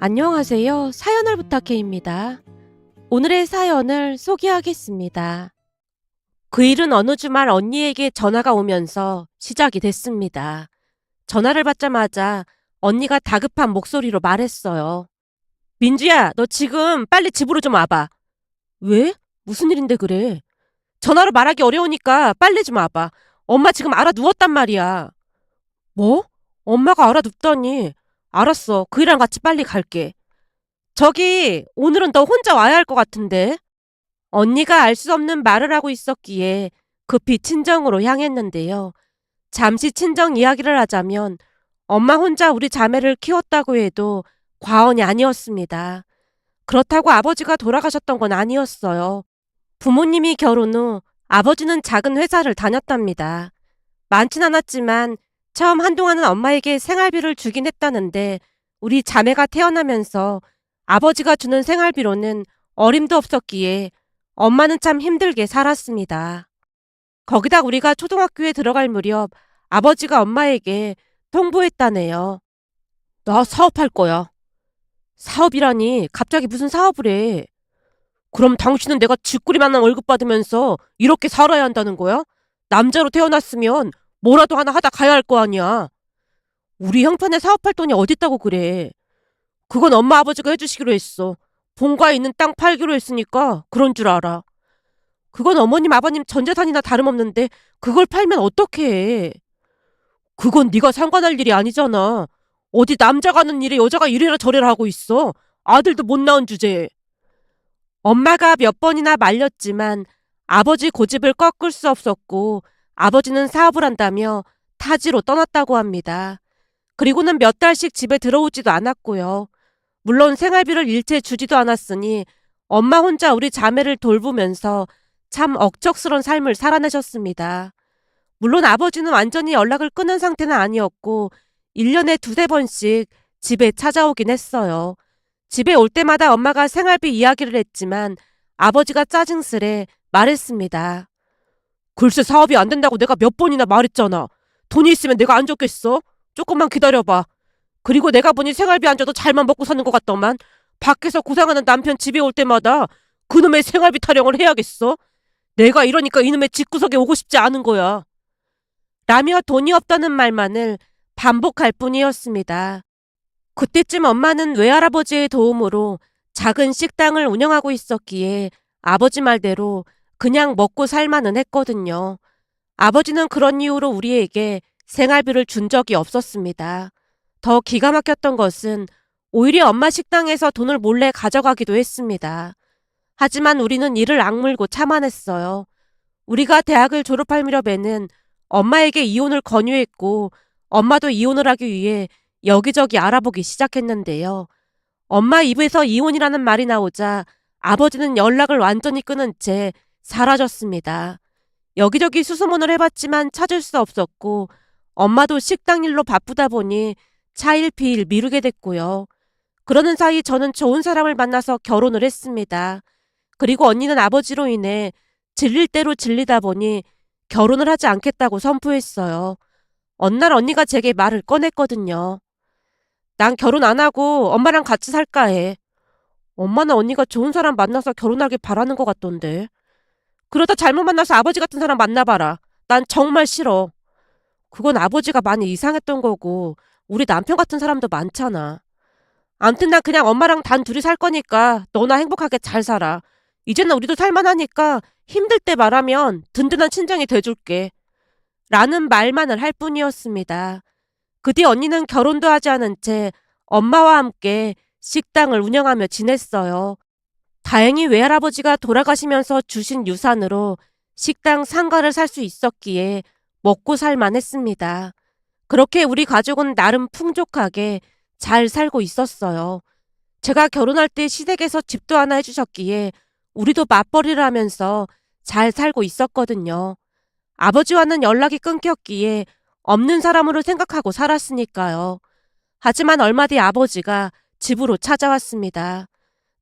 안녕하세요. 사연을 부탁해입니다. 오늘의 사연을 소개하겠습니다. 그 일은 어느 주말 언니에게 전화가 오면서 시작이 됐습니다. 전화를 받자마자 언니가 다급한 목소리로 말했어요. 민주야, 너 지금 빨리 집으로 좀 와봐. 왜? 무슨 일인데 그래? 전화로 말하기 어려우니까 빨리 좀 와봐. 엄마 지금 알아 누웠단 말이야. 뭐? 엄마가 알아 눕다니. 알았어. 그 일랑 같이 빨리 갈게. 저기, 오늘은 너 혼자 와야 할 것 같은데? 언니가 알 수 없는 말을 하고 있었기에 급히 친정으로 향했는데요. 잠시 친정 이야기를 하자면 엄마 혼자 우리 자매를 키웠다고 해도 과언이 아니었습니다. 그렇다고 아버지가 돌아가셨던 건 아니었어요. 부모님이 결혼 후 아버지는 작은 회사를 다녔답니다. 많진 않았지만 처음 한동안은 엄마에게 생활비를 주긴 했다는데 우리 자매가 태어나면서 아버지가 주는 생활비로는 어림도 없었기에 엄마는 참 힘들게 살았습니다. 거기다 우리가 초등학교에 들어갈 무렵 아버지가 엄마에게 통보했다네요. 나 사업할 거야. 사업이라니 갑자기 무슨 사업을 해. 그럼 당신은 내가 쥐꼬리만한 월급 받으면서 이렇게 살아야 한다는 거야? 남자로 태어났으면 뭐라도 하나 하다 가야 할 거 아니야. 우리 형편에 사업할 돈이 어딨다고 그래. 그건 엄마 아버지가 해주시기로 했어. 본가에 있는 땅 팔기로 했으니까 그런 줄 알아. 그건 어머님 아버님 전 재산이나 다름없는데 그걸 팔면 어떡해. 그건 네가 상관할 일이 아니잖아. 어디 남자가 하는 일에 여자가 이래라 저래라 하고 있어. 아들도 못 낳은 주제에. 엄마가 몇 번이나 말렸지만 아버지 고집을 꺾을 수 없었고 아버지는 사업을 한다며 타지로 떠났다고 합니다. 그리고는 몇 달씩 집에 들어오지도 않았고요. 물론 생활비를 일체 주지도 않았으니 엄마 혼자 우리 자매를 돌보면서 참 억척스런 삶을 살아내셨습니다. 물론 아버지는 완전히 연락을 끊은 상태는 아니었고 1년에 두세 번씩 집에 찾아오긴 했어요. 집에 올 때마다 엄마가 생활비 이야기를 했지만 아버지가 짜증스레 말했습니다. 글쎄 사업이 안 된다고 내가 몇 번이나 말했잖아. 돈이 있으면 내가 안 줬겠어? 조금만 기다려봐. 그리고 내가 보니 생활비 안 줘도 잘만 먹고 사는 것 같더만 밖에서 고생하는 남편 집에 올 때마다 그놈의 생활비 타령을 해야겠어? 내가 이러니까 이놈의 집구석에 오고 싶지 않은 거야. 라며 돈이 없다는 말만을 반복할 뿐이었습니다. 그때쯤 엄마는 외할아버지의 도움으로 작은 식당을 운영하고 있었기에 아버지 말대로 그냥 먹고 살만은 했거든요. 아버지는 그런 이유로 우리에게 생활비를 준 적이 없었습니다. 더 기가 막혔던 것은 오히려 엄마 식당에서 돈을 몰래 가져가기도 했습니다. 하지만 우리는 이를 악물고 참아냈어요. 우리가 대학을 졸업할 무렵에는 엄마에게 이혼을 권유했고 엄마도 이혼을 하기 위해 여기저기 알아보기 시작했는데요. 엄마 입에서 이혼이라는 말이 나오자 아버지는 연락을 완전히 끊은 채 사라졌습니다. 여기저기 수소문을 해봤지만 찾을 수 없었고 엄마도 식당 일로 바쁘다 보니 차일피일 미루게 됐고요. 그러는 사이 저는 좋은 사람을 만나서 결혼을 했습니다. 그리고 언니는 아버지로 인해 질릴 대로 질리다 보니 결혼을 하지 않겠다고 선포했어요. 어느 날 언니가 제게 말을 꺼냈거든요. 난 결혼 안 하고 엄마랑 같이 살까 해. 엄마는 언니가 좋은 사람 만나서 결혼하길 바라는 것 같던데. 그러다 잘못 만나서 아버지 같은 사람 만나봐라. 난 정말 싫어. 그건 아버지가 많이 이상했던 거고 우리 남편 같은 사람도 많잖아. 암튼 난 그냥 엄마랑 단 둘이 살 거니까 너나 행복하게 잘 살아. 이제는 우리도 살만하니까 힘들 때 말하면 든든한 친정이 돼줄게. 라는 말만을 할 뿐이었습니다. 그 뒤 언니는 결혼도 하지 않은 채 엄마와 함께 식당을 운영하며 지냈어요. 다행히 외할아버지가 돌아가시면서 주신 유산으로 식당 상가를 살 수 있었기에 먹고 살만 했습니다. 그렇게 우리 가족은 나름 풍족하게 잘 살고 있었어요. 제가 결혼할 때 시댁에서 집도 하나 해주셨기에 우리도 맞벌이를 하면서 잘 살고 있었거든요. 아버지와는 연락이 끊겼기에 없는 사람으로 생각하고 살았으니까요. 하지만 얼마 뒤 아버지가 집으로 찾아왔습니다.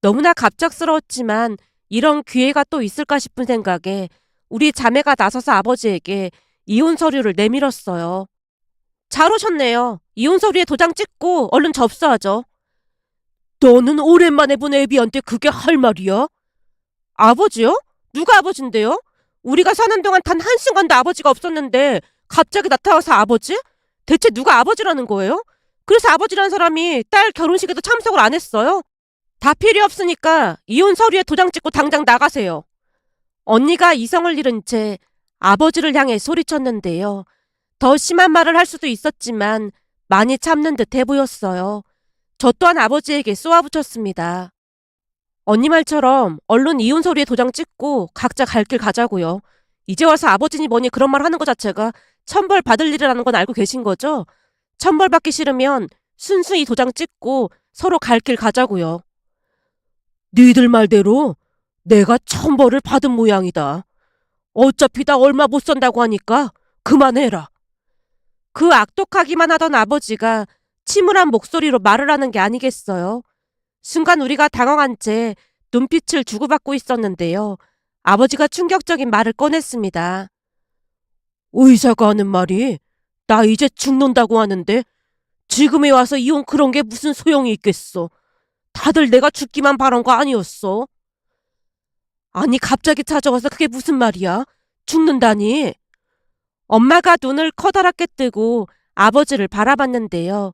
너무나 갑작스러웠지만 이런 기회가 또 있을까 싶은 생각에 우리 자매가 나서서 아버지에게 이혼 서류를 내밀었어요. 잘 오셨네요. 이혼 서류에 도장 찍고 얼른 접수하죠. 너는 오랜만에 본 애비한테 그게 할 말이야? 아버지요? 누가 아버지인데요? 우리가 사는 동안 단 한순간도 아버지가 없었는데 갑자기 나타나서 아버지? 대체 누가 아버지라는 거예요? 그래서 아버지라는 사람이 딸 결혼식에도 참석을 안 했어요? 다 필요 없으니까 이혼 서류에 도장 찍고 당장 나가세요. 언니가 이성을 잃은 채 아버지를 향해 소리쳤는데요. 더 심한 말을 할 수도 있었지만 많이 참는 듯해 보였어요. 저 또한 아버지에게 쏘아붙였습니다. 언니 말처럼 얼른 이혼 서류에 도장 찍고 각자 갈 길 가자고요. 이제 와서 아버지니 뭐니 그런 말 하는 것 자체가 천벌 받을 일이라는 건 알고 계신 거죠? 천벌 받기 싫으면 순수히 도장 찍고 서로 갈 길 가자고요. 니들 말대로 내가 천벌을 받은 모양이다. 어차피 나 얼마 못 산다고 하니까 그만해라. 그 악독하기만 하던 아버지가 침울한 목소리로 말을 하는 게 아니겠어요. 순간 우리가 당황한 채 눈빛을 주고받고 있었는데요. 아버지가 충격적인 말을 꺼냈습니다. 의사가 하는 말이 나 이제 죽는다고 하는데 지금에 와서 이혼 그런 게 무슨 소용이 있겠어. 다들 내가 죽기만 바란 거 아니었어. 아니 갑자기 찾아와서 그게 무슨 말이야? 죽는다니. 엄마가 눈을 커다랗게 뜨고 아버지를 바라봤는데요.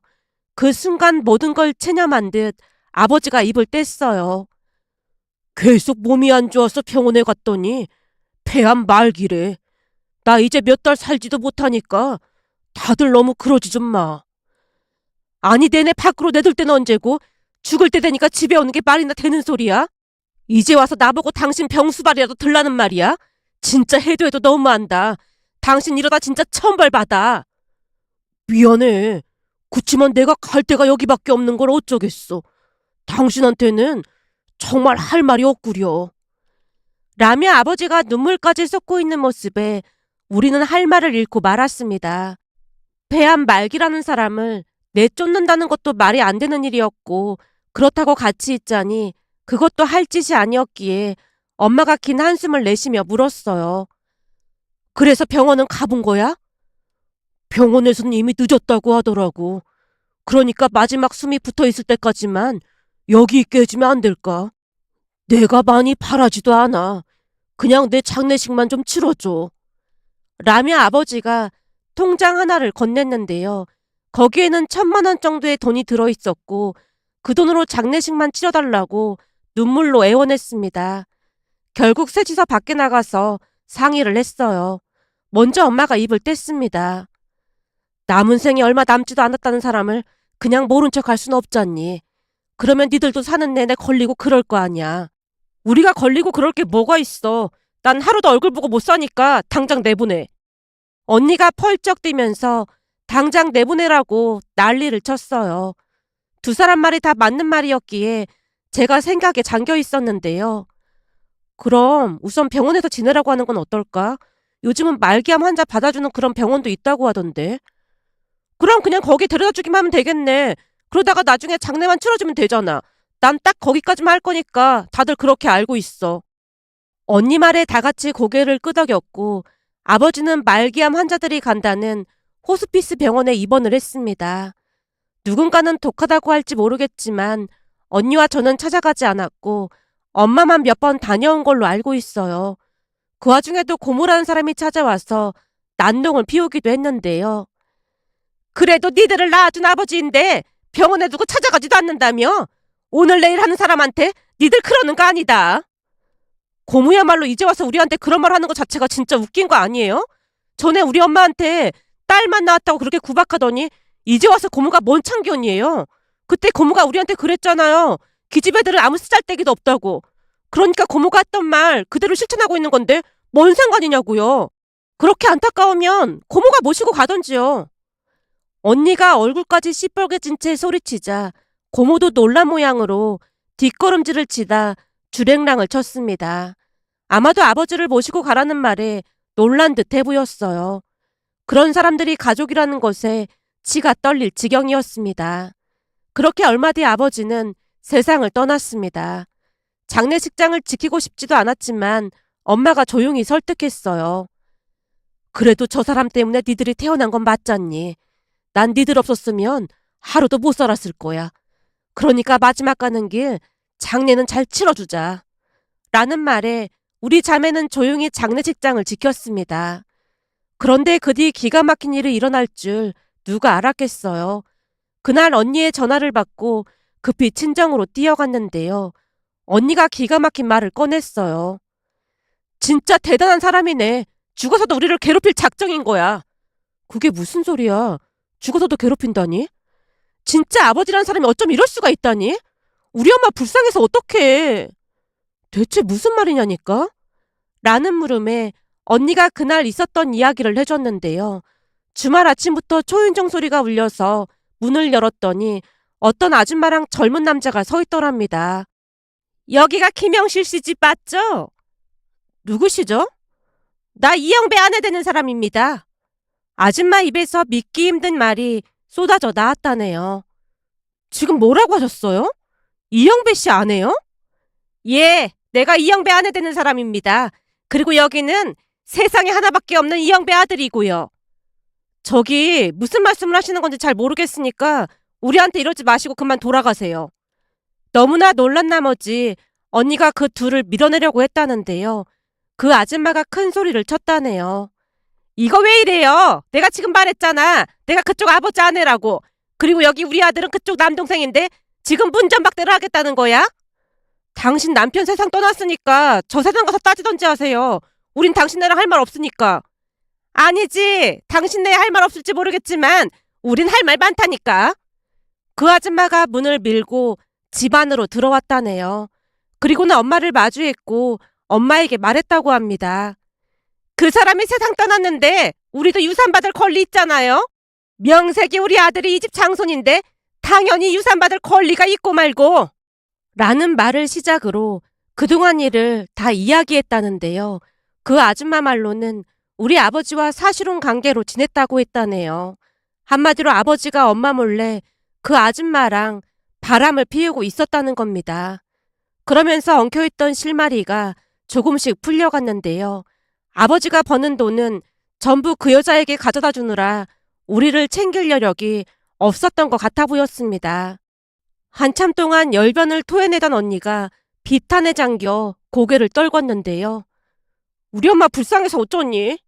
그 순간 모든 걸 체념한 듯 아버지가 입을 뗐어요. 계속 몸이 안 좋아서 병원에 갔더니 폐암 말기래. 나 이제 몇 달 살지도 못하니까 다들 너무 그러지 좀 마. 아니 내내 밖으로 내둘 때는 언제고 죽을 때 되니까 집에 오는 게 말이나 되는 소리야? 이제 와서 나보고 당신 병수발이라도 들라는 말이야? 진짜 해도 해도 너무한다. 당신 이러다 진짜 천벌 받아. 미안해. 그치만 내가 갈 데가 여기밖에 없는 걸 어쩌겠어. 당신한테는 정말 할 말이 없구려. 라며 아버지가 눈물까지 쏟고 있는 모습에 우리는 할 말을 잃고 말았습니다. 배암 말기라는 사람을 내쫓는다는 것도 말이 안 되는 일이었고 그렇다고 같이 있자니 그것도 할 짓이 아니었기에 엄마가 긴 한숨을 내쉬며 물었어요. 그래서 병원은 가본 거야? 병원에서는 이미 늦었다고 하더라고. 그러니까 마지막 숨이 붙어 있을 때까지만 여기 있게 해주면 안 될까? 내가 많이 바라지도 않아. 그냥 내 장례식만 좀 치러줘. 라며 아버지가 통장 하나를 건넸는데요. 거기에는 1,000만 원 정도의 돈이 들어있었고 그 돈으로 장례식만 치러달라고 눈물로 애원했습니다. 결국 셋이서 밖에 나가서 상의를 했어요. 먼저 엄마가 입을 뗐습니다. 남은 생이 얼마 남지도 않았다는 사람을 그냥 모른 척 할 순 없잖니. 그러면 니들도 사는 내내 걸리고 그럴 거 아니야. 우리가 걸리고 그럴 게 뭐가 있어. 난 하루도 얼굴 보고 못 사니까 당장 내보내. 언니가 펄쩍 뛰면서 당장 내보내라고 난리를 쳤어요. 두 사람 말이 다 맞는 말이었기에 제가 생각에 잠겨 있었는데요. 그럼 우선 병원에서 지내라고 하는 건 어떨까? 요즘은 말기암 환자 받아주는 그런 병원도 있다고 하던데. 그럼 그냥 거기 데려다 주기만 하면 되겠네. 그러다가 나중에 장례만 치러주면 되잖아. 난 딱 거기까지만 할 거니까 다들 그렇게 알고 있어. 언니 말에 다 같이 고개를 끄덕였고 아버지는 말기암 환자들이 간다는 호스피스 병원에 입원을 했습니다. 누군가는 독하다고 할지 모르겠지만 언니와 저는 찾아가지 않았고 엄마만 몇 번 다녀온 걸로 알고 있어요. 그 와중에도 고모라는 사람이 찾아와서 난동을 피우기도 했는데요. 그래도 니들을 낳아준 아버지인데 병원에 두고 찾아가지도 않는다며? 오늘 내일 하는 사람한테 니들 그러는 거 아니다. 고모야말로 이제 와서 우리한테 그런 말 하는 거 자체가 진짜 웃긴 거 아니에요? 전에 우리 엄마한테 딸만 낳았다고 그렇게 구박하더니 이제 와서 고모가 뭔 참견이에요. 그때 고모가 우리한테 그랬잖아요. 기집애들은 아무 쓰잘데기도 없다고. 그러니까 고모가 했던 말 그대로 실천하고 있는 건데 뭔 상관이냐고요. 그렇게 안타까우면 고모가 모시고 가던지요. 언니가 얼굴까지 시뻘개진 채 소리치자 고모도 놀란 모양으로 뒷걸음질을 치다 주랭랑을 쳤습니다. 아마도 아버지를 모시고 가라는 말에 놀란 듯해 보였어요. 그런 사람들이 가족이라는 것에 치가 떨릴 지경이었습니다. 그렇게 얼마 뒤 아버지는 세상을 떠났습니다. 장례식장을 지키고 싶지도 않았지만 엄마가 조용히 설득했어요. 그래도 저 사람 때문에 니들이 태어난 건 맞잖니. 난 니들 없었으면 하루도 못 살았을 거야. 그러니까 마지막 가는 길 장례는 잘 치러주자. 라는 말에 우리 자매는 조용히 장례식장을 지켰습니다. 그런데 그 뒤 기가 막힌 일이 일어날 줄 누가 알았겠어요. 그날 언니의 전화를 받고 급히 친정으로 뛰어갔는데요. 언니가 기가 막힌 말을 꺼냈어요. 진짜 대단한 사람이네. 죽어서도 우리를 괴롭힐 작정인 거야. 그게 무슨 소리야? 죽어서도 괴롭힌다니? 진짜 아버지란 사람이 어쩜 이럴 수가 있다니? 우리 엄마 불쌍해서 어떡해. 대체 무슨 말이냐니까? 라는 물음에 언니가 그날 있었던 이야기를 해줬는데요. 주말 아침부터 초인종 소리가 울려서 문을 열었더니 어떤 아줌마랑 젊은 남자가 서 있더랍니다. 여기가 김영실 씨 집 맞죠? 누구시죠? 나 이영배 아내 되는 사람입니다. 아줌마 입에서 믿기 힘든 말이 쏟아져 나왔다네요. 지금 뭐라고 하셨어요? 이영배 씨 아내요? 예, 내가 이영배 아내 되는 사람입니다. 그리고 여기는 세상에 하나밖에 없는 이영배 아들이고요. 저기 무슨 말씀을 하시는 건지 잘 모르겠으니까 우리한테 이러지 마시고 그만 돌아가세요. 너무나 놀란 나머지 언니가 그 둘을 밀어내려고 했다는데요. 그 아줌마가 큰 소리를 쳤다네요. 이거 왜 이래요? 내가 지금 말했잖아. 내가 그쪽 아버지 아내라고. 그리고 여기 우리 아들은 그쪽 남동생인데 지금 문전박대를 하겠다는 거야? 당신 남편 세상 떠났으니까 저 세상 가서 따지던지 하세요. 우린 당신네랑 할 말 없으니까. 아니지. 당신네 할 말 없을지 모르겠지만 우린 할 말 많다니까. 그 아줌마가 문을 밀고 집 안으로 들어왔다네요. 그리고는 엄마를 마주했고 엄마에게 말했다고 합니다. 그 사람이 세상 떠났는데 우리도 유산받을 권리 있잖아요. 명색이 우리 아들이 이 집 장손인데 당연히 유산받을 권리가 있고 말고. 라는 말을 시작으로 그동안 일을 다 이야기했다는데요. 그 아줌마 말로는 우리 아버지와 사실혼 관계로 지냈다고 했다네요. 한마디로 아버지가 엄마 몰래 그 아줌마랑 바람을 피우고 있었다는 겁니다. 그러면서 엉켜있던 실마리가 조금씩 풀려갔는데요. 아버지가 버는 돈은 전부 그 여자에게 가져다 주느라 우리를 챙길 여력이 없었던 것 같아 보였습니다. 한참 동안 열변을 토해내던 언니가 비탄에 잠겨 고개를 떨궜는데요. 우리 엄마 불쌍해서 어쩌니?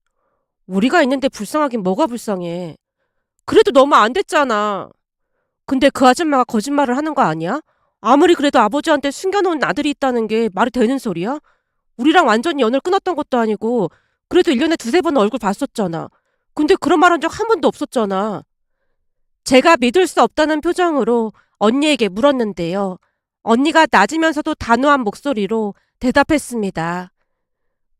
우리가 있는데 불쌍하긴 뭐가 불쌍해. 그래도 너무 안 됐잖아. 근데 그 아줌마가 거짓말을 하는 거 아니야? 아무리 그래도 아버지한테 숨겨놓은 아들이 있다는 게 말이 되는 소리야? 우리랑 완전히 연을 끊었던 것도 아니고 그래도 1년에 두세 번 얼굴 봤었잖아. 근데 그런 말 한 적 한 번도 없었잖아. 제가 믿을 수 없다는 표정으로 언니에게 물었는데요. 언니가 낮으면서도 단호한 목소리로 대답했습니다.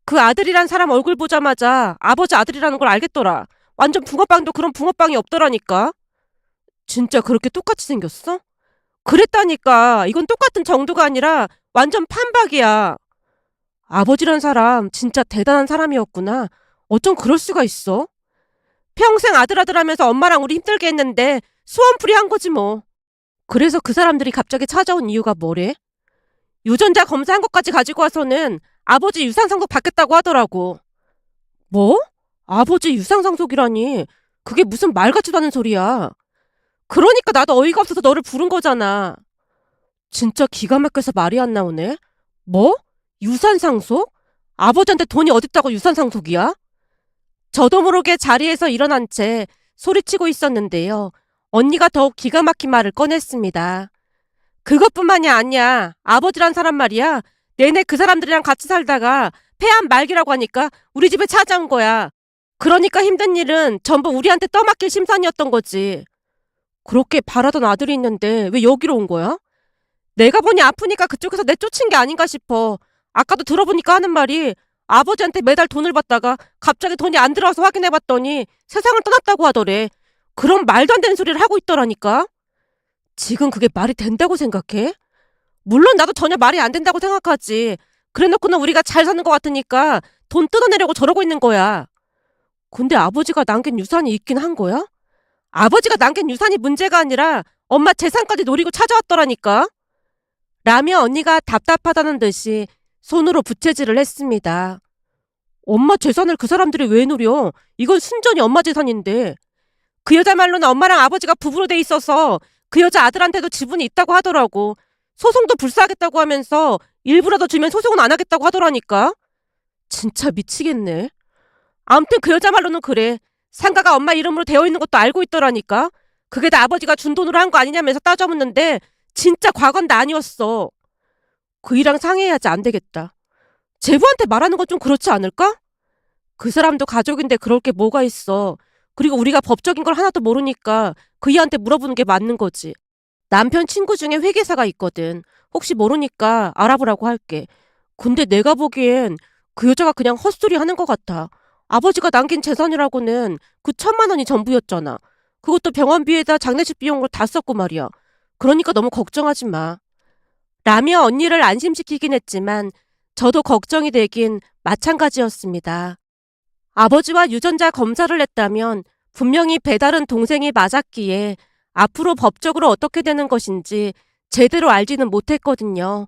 그 아들이란 사람 얼굴 보자마자 아버지 아들이라는 걸 알겠더라. 완전 붕어빵도 그런 붕어빵이 없더라니까. 진짜 그렇게 똑같이 생겼어? 그랬다니까. 이건 똑같은 정도가 아니라 완전 판박이야. 아버지란 사람 진짜 대단한 사람이었구나. 어쩜 그럴 수가 있어? 평생 아들 하면서 엄마랑 우리 힘들게 했는데 소원풀이 한 거지 뭐. 그래서 그 사람들이 갑자기 찾아온 이유가 뭐래? 유전자 검사한 것까지 가지고 와서는 아버지 유산상속 받겠다고 하더라고. 뭐? 아버지 유산상속이라니. 그게 무슨 말 같지도 않은 소리야. 그러니까 나도 어이가 없어서 너를 부른 거잖아. 진짜 기가 막혀서 말이 안 나오네. 뭐? 유산상속? 아버지한테 돈이 어딨다고 유산상속이야? 저도 모르게 자리에서 일어난 채 소리치고 있었는데요. 언니가 더욱 기가 막힌 말을 꺼냈습니다. 그것뿐만이 아니야. 아버지란 사람 말이야. 내내 그 사람들이랑 같이 살다가 폐암 말기라고 하니까 우리 집에 찾아온 거야. 그러니까 힘든 일은 전부 우리한테 떠맡길 심산이었던 거지. 그렇게 바라던 아들이 있는데 왜 여기로 온 거야? 내가 보니 아프니까 그쪽에서 내쫓은 게 아닌가 싶어. 아까도 들어보니까 하는 말이 아버지한테 매달 돈을 받다가 갑자기 돈이 안 들어와서 확인해봤더니 세상을 떠났다고 하더래. 그런 말도 안 되는 소리를 하고 있더라니까. 지금 그게 말이 된다고 생각해? 물론 나도 전혀 말이 안 된다고 생각하지. 그래놓고는 우리가 잘 사는 것 같으니까 돈 뜯어내려고 저러고 있는 거야. 근데 아버지가 남긴 유산이 있긴 한 거야? 아버지가 남긴 유산이 문제가 아니라 엄마 재산까지 노리고 찾아왔더라니까. 라며 언니가 답답하다는 듯이 손으로 부채질을 했습니다. 엄마 재산을 그 사람들이 왜 노려? 이건 순전히 엄마 재산인데. 그 여자 말로는 엄마랑 아버지가 부부로 돼 있어서 그 여자 아들한테도 지분이 있다고 하더라고. 소송도 불사하겠다고 하면서 일부라도 주면 소송은 안 하겠다고 하더라니까. 진짜 미치겠네. 아무튼 그 여자 말로는 그래. 상가가 엄마 이름으로 되어 있는 것도 알고 있더라니까. 그게 다 아버지가 준 돈으로 한 거 아니냐면서 따져묻는데 진짜 과거는 아니었어. 그이랑 상의해야지. 안 되겠다. 제부한테 말하는 건 좀 그렇지 않을까? 그 사람도 가족인데 그럴 게 뭐가 있어. 그리고 우리가 법적인 걸 하나도 모르니까 그이한테 물어보는 게 맞는 거지. 남편 친구 중에 회계사가 있거든. 혹시 모르니까 알아보라고 할게. 근데 내가 보기엔 그 여자가 그냥 헛소리 하는 것 같아. 아버지가 남긴 재산이라고는 그 1,000만 원이 전부였잖아. 그것도 병원비에다 장례식 비용으로 다 썼고 말이야. 그러니까 너무 걱정하지 마. 라며 언니를 안심시키긴 했지만 저도 걱정이 되긴 마찬가지였습니다. 아버지와 유전자 검사를 했다면 분명히 배다른 동생이 맞았기에 앞으로 법적으로 어떻게 되는 것인지 제대로 알지는 못했거든요.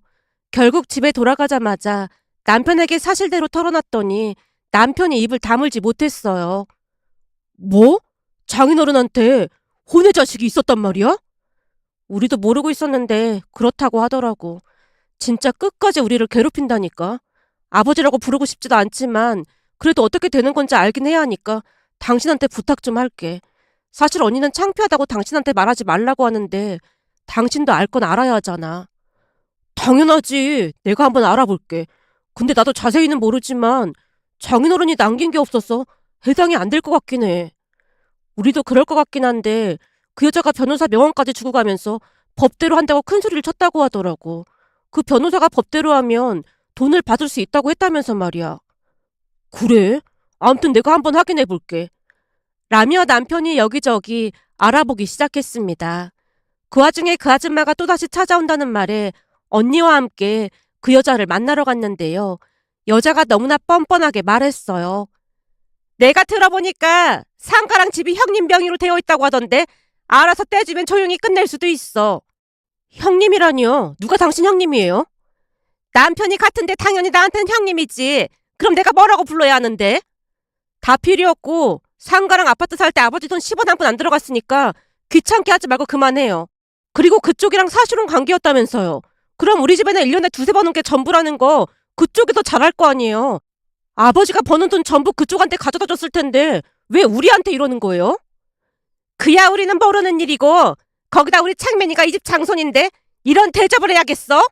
결국 집에 돌아가자마자 남편에게 사실대로 털어놨더니 남편이 입을 다물지 못했어요. 뭐? 장인어른한테 혼의 자식이 있었단 말이야? 우리도 모르고 있었는데 그렇다고 하더라고. 진짜 끝까지 우리를 괴롭힌다니까. 아버지라고 부르고 싶지도 않지만 그래도 어떻게 되는 건지 알긴 해야 하니까 당신한테 부탁 좀 할게. 사실 언니는 창피하다고 당신한테 말하지 말라고 하는데 당신도 알 건 알아야 하잖아. 당연하지. 내가 한번 알아볼게. 근데 나도 자세히는 모르지만 장인어른이 남긴 게 없어서 해당이 안 될 것 같긴 해. 우리도 그럴 것 같긴 한데 그 여자가 변호사 명함까지 주고 가면서 법대로 한다고 큰 소리를 쳤다고 하더라고. 그 변호사가 법대로 하면 돈을 받을 수 있다고 했다면서 말이야. 그래? 아무튼 내가 한번 확인해 볼게. 라며 남편이 여기저기 알아보기 시작했습니다. 그 와중에 그 아줌마가 또다시 찾아온다는 말에 언니와 함께 그 여자를 만나러 갔는데요. 여자가 너무나 뻔뻔하게 말했어요. 내가 들어보니까 상가랑 집이 형님 명의로 되어 있다고 하던데 알아서 떼주면 조용히 끝낼 수도 있어. 형님이라니요? 누가 당신 형님이에요? 남편이 같은데 당연히 나한테는 형님이지. 그럼 내가 뭐라고 불러야 하는데? 다 필요 없고 상가랑 아파트 살 때 아버지 돈 10원 한 푼 안 들어갔으니까 귀찮게 하지 말고 그만해요. 그리고 그쪽이랑 사실혼 관계였다면서요. 그럼 우리 집에는 1년에 두세 번 온 게 전부라는 거 그쪽이 더 잘할 거 아니에요. 아버지가 버는 돈 전부 그쪽한테 가져다 줬을 텐데 왜 우리한테 이러는 거예요? 그야 우리는 모르는 일이고 거기다 우리 창맨이가 이 집 장손인데 이런 대접을 해야겠어?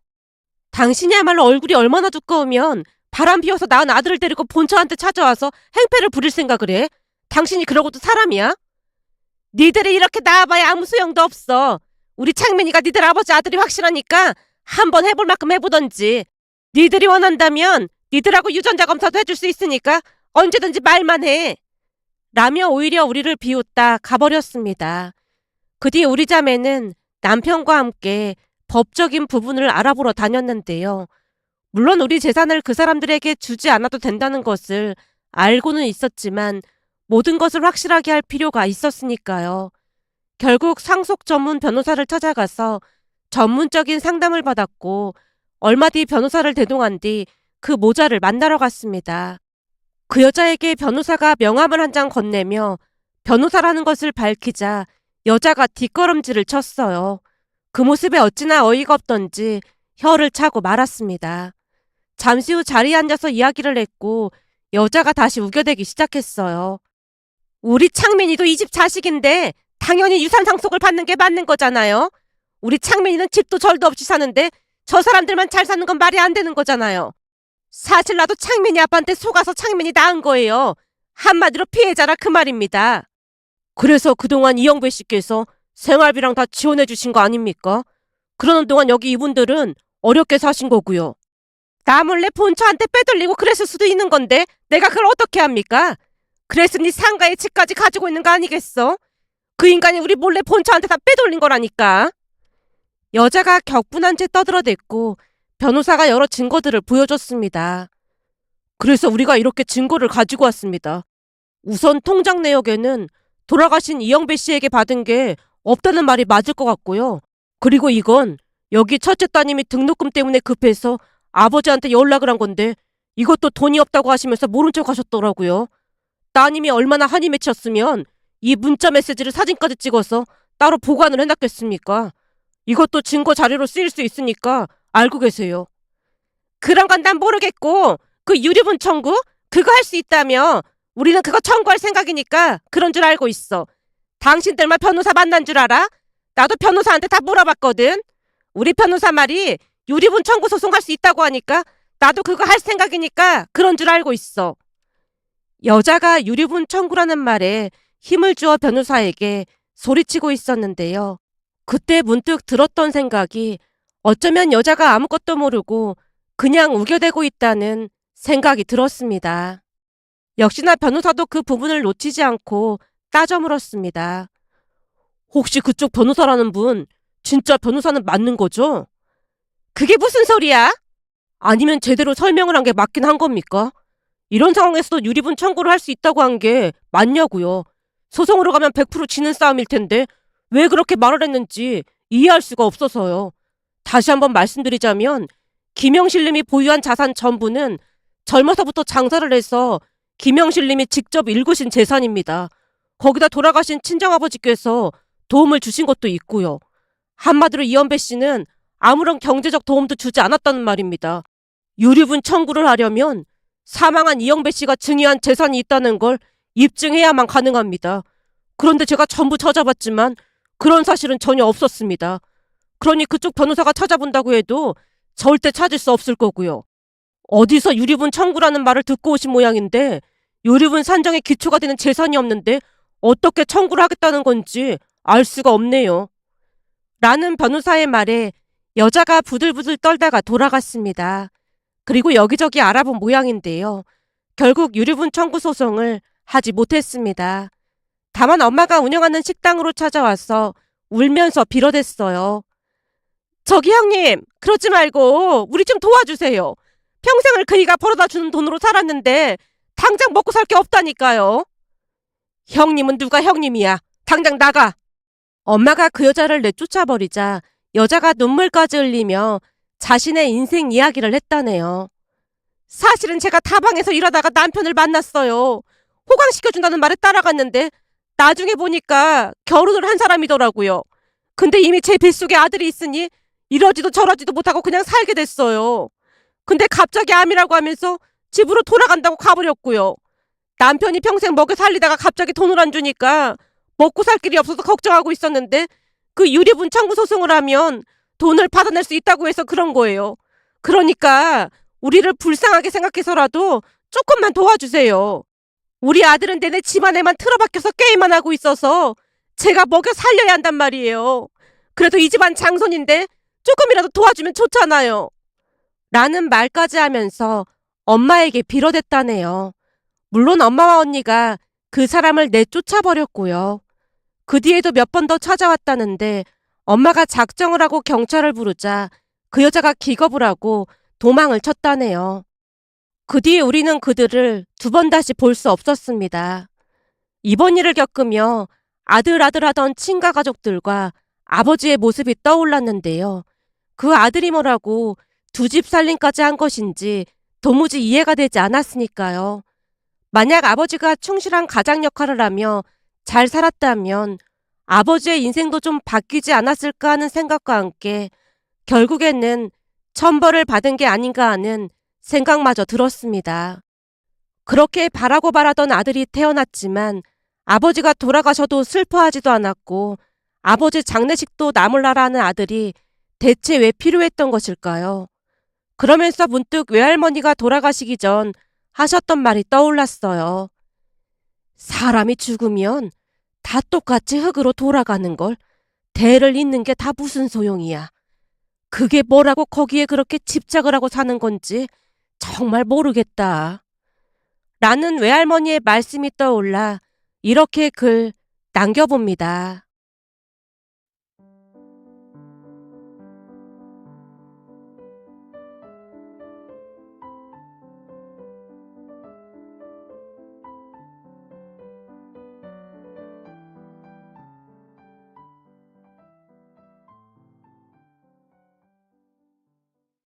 당신이야말로 얼굴이 얼마나 두꺼우면 바람 피워서 낳은 아들을 데리고 본처한테 찾아와서 행패를 부릴 생각을 해? 당신이 그러고도 사람이야? 니들이 이렇게 나와봐야 아무 소용도 없어. 우리 창민이가 니들 아버지 아들이 확실하니까 한번 해볼 만큼 해보던지. 니들이 원한다면 니들하고 유전자 검사도 해줄 수 있으니까 언제든지 말만 해. 라며 오히려 우리를 비웃다 가버렸습니다. 그 뒤 우리 자매는 남편과 함께 법적인 부분을 알아보러 다녔는데요. 물론 우리 재산을 그 사람들에게 주지 않아도 된다는 것을 알고는 있었지만 모든 것을 확실하게 할 필요가 있었으니까요. 결국 상속 전문 변호사를 찾아가서 전문적인 상담을 받았고 얼마 뒤 변호사를 대동한 뒤 그 모자를 만나러 갔습니다. 그 여자에게 변호사가 명함을 한 장 건네며 변호사라는 것을 밝히자 여자가 뒷걸음질을 쳤어요. 그 모습에 어찌나 어이가 없던지 혀를 차고 말았습니다. 잠시 후 자리에 앉아서 이야기를 했고 여자가 다시 우겨대기 시작했어요. 우리 창민이도 이 집 자식인데 당연히 유산 상속을 받는 게 맞는 거잖아요. 우리 창민이는 집도 절도 없이 사는데 저 사람들만 잘 사는 건 말이 안 되는 거잖아요. 사실 나도 창민이 아빠한테 속아서 창민이 낳은 거예요. 한마디로 피해자라 그 말입니다. 그래서 그동안 이영배 씨께서 생활비랑 다 지원해 주신 거 아닙니까? 그러는 동안 여기 이분들은 어렵게 사신 거고요. 나 몰래 본처한테 빼돌리고 그랬을 수도 있는 건데 내가 그걸 어떻게 합니까? 그랬으니 상가의 집까지 가지고 있는 거 아니겠어? 그 인간이 우리 몰래 본처한테 다 빼돌린 거라니까. 여자가 격분한 채 떠들어댔고 변호사가 여러 증거들을 보여줬습니다. 그래서 우리가 이렇게 증거를 가지고 왔습니다. 우선 통장 내역에는 돌아가신 이영배 씨에게 받은 게 없다는 말이 맞을 것 같고요. 그리고 이건 여기 첫째 따님이 등록금 때문에 급해서 아버지한테 연락을 한 건데 이것도 돈이 없다고 하시면서 모른 척 하셨더라고요. 따님이 얼마나 한이 맺혔으면 이 문자 메시지를 사진까지 찍어서 따로 보관을 해놨겠습니까? 이것도 증거 자료로 쓰일 수 있으니까 알고 계세요. 그런 건 난 모르겠고 그 유류분 청구? 그거 할 수 있다며. 우리는 그거 청구할 생각이니까 그런 줄 알고 있어. 당신들만 변호사 만난 줄 알아? 나도 변호사한테 다 물어봤거든. 우리 변호사 말이 유류분 청구 소송할 수 있다고 하니까 나도 그거 할 생각이니까 그런 줄 알고 있어. 여자가 유류분 청구라는 말에 힘을 주어 변호사에게 소리치고 있었는데요. 그때 문득 들었던 생각이 어쩌면 여자가 아무것도 모르고 그냥 우겨대고 있다는 생각이 들었습니다. 역시나 변호사도 그 부분을 놓치지 않고 따져 물었습니다. 혹시 그쪽 변호사라는 분 진짜 변호사는 맞는 거죠? 그게 무슨 소리야? 아니면 제대로 설명을 한 게 맞긴 한 겁니까? 이런 상황에서도 유리분 청구를 할 수 있다고 한 게 맞냐고요. 소송으로 가면 100% 지는 싸움일 텐데 왜 그렇게 말을 했는지 이해할 수가 없어서요. 다시 한번 말씀드리자면 김영실 님이 보유한 자산 전부는 젊어서부터 장사를 해서 김영실 님이 직접 일구신 재산입니다. 거기다 돌아가신 친정아버지께서 도움을 주신 것도 있고요. 한마디로 이연배 씨는 아무런 경제적 도움도 주지 않았다는 말입니다. 유류분 청구를 하려면 사망한 이영배 씨가 증여한 재산이 있다는 걸 입증해야만 가능합니다. 그런데 제가 전부 찾아봤지만 그런 사실은 전혀 없었습니다. 그러니 그쪽 변호사가 찾아본다고 해도 절대 찾을 수 없을 거고요. 어디서 유류분 청구라는 말을 듣고 오신 모양인데 유류분 산정에 기초가 되는 재산이 없는데 어떻게 청구를 하겠다는 건지 알 수가 없네요. 라는 변호사의 말에 여자가 부들부들 떨다가 돌아갔습니다. 그리고 여기저기 알아본 모양인데요. 결국 유류분 청구 소송을 하지 못했습니다. 다만 엄마가 운영하는 식당으로 찾아와서 울면서 빌어댔어요. 저기 형님, 그러지 말고 우리 좀 도와주세요. 평생을 그이가 벌어다 주는 돈으로 살았는데 당장 먹고 살 게 없다니까요. 형님은 누가 형님이야. 당장 나가. 엄마가 그 여자를 내쫓아버리자 여자가 눈물까지 흘리며 자신의 인생 이야기를 했다네요. 사실은 제가 다방에서 일하다가 남편을 만났어요. 호강시켜준다는 말에 따라갔는데 나중에 보니까 결혼을 한 사람이더라고요. 근데 이미 제 뱃속에 아들이 있으니 이러지도 저러지도 못하고 그냥 살게 됐어요. 근데 갑자기 암이라고 하면서 집으로 돌아간다고 가버렸고요. 남편이 평생 먹여 살리다가 갑자기 돈을 안 주니까 먹고 살 길이 없어서 걱정하고 있었는데 그 유리분 청구 소송을 하면 돈을 받아낼 수 있다고 해서 그런 거예요. 그러니까 우리를 불쌍하게 생각해서라도 조금만 도와주세요. 우리 아들은 내내 집안에만 틀어박혀서 게임만 하고 있어서 제가 먹여 살려야 한단 말이에요. 그래도 이 집안 장손인데 조금이라도 도와주면 좋잖아요. 라는 말까지 하면서 엄마에게 빌어댔다네요. 물론 엄마와 언니가 그 사람을 내쫓아버렸고요. 그 뒤에도 몇 번 더 찾아왔다는데 엄마가 작정을 하고 경찰을 부르자 그 여자가 기겁을 하고 도망을 쳤다네요. 그 뒤에 우리는 그들을 두 번 다시 볼 수 없었습니다. 이번 일을 겪으며 아들 하던 친가 가족들과 아버지의 모습이 떠올랐는데요. 그 아들이 뭐라고 두 집 살림까지 한 것인지 도무지 이해가 되지 않았으니까요. 만약 아버지가 충실한 가장 역할을 하며 잘 살았다면 아버지의 인생도 좀 바뀌지 않았을까 하는 생각과 함께 결국에는 천벌을 받은 게 아닌가 하는 생각마저 들었습니다. 그렇게 바라고 바라던 아들이 태어났지만 아버지가 돌아가셔도 슬퍼하지도 않았고 아버지 장례식도 나몰라라 하는 아들이 대체 왜 필요했던 것일까요? 그러면서 문득 외할머니가 돌아가시기 전 하셨던 말이 떠올랐어요. 사람이 죽으면 다 똑같이 흙으로 돌아가는 걸 대를 잇는 게 다 무슨 소용이야. 그게 뭐라고 거기에 그렇게 집착을 하고 사는 건지 정말 모르겠다. 라는 외할머니의 말씀이 떠올라 이렇게 글 남겨봅니다.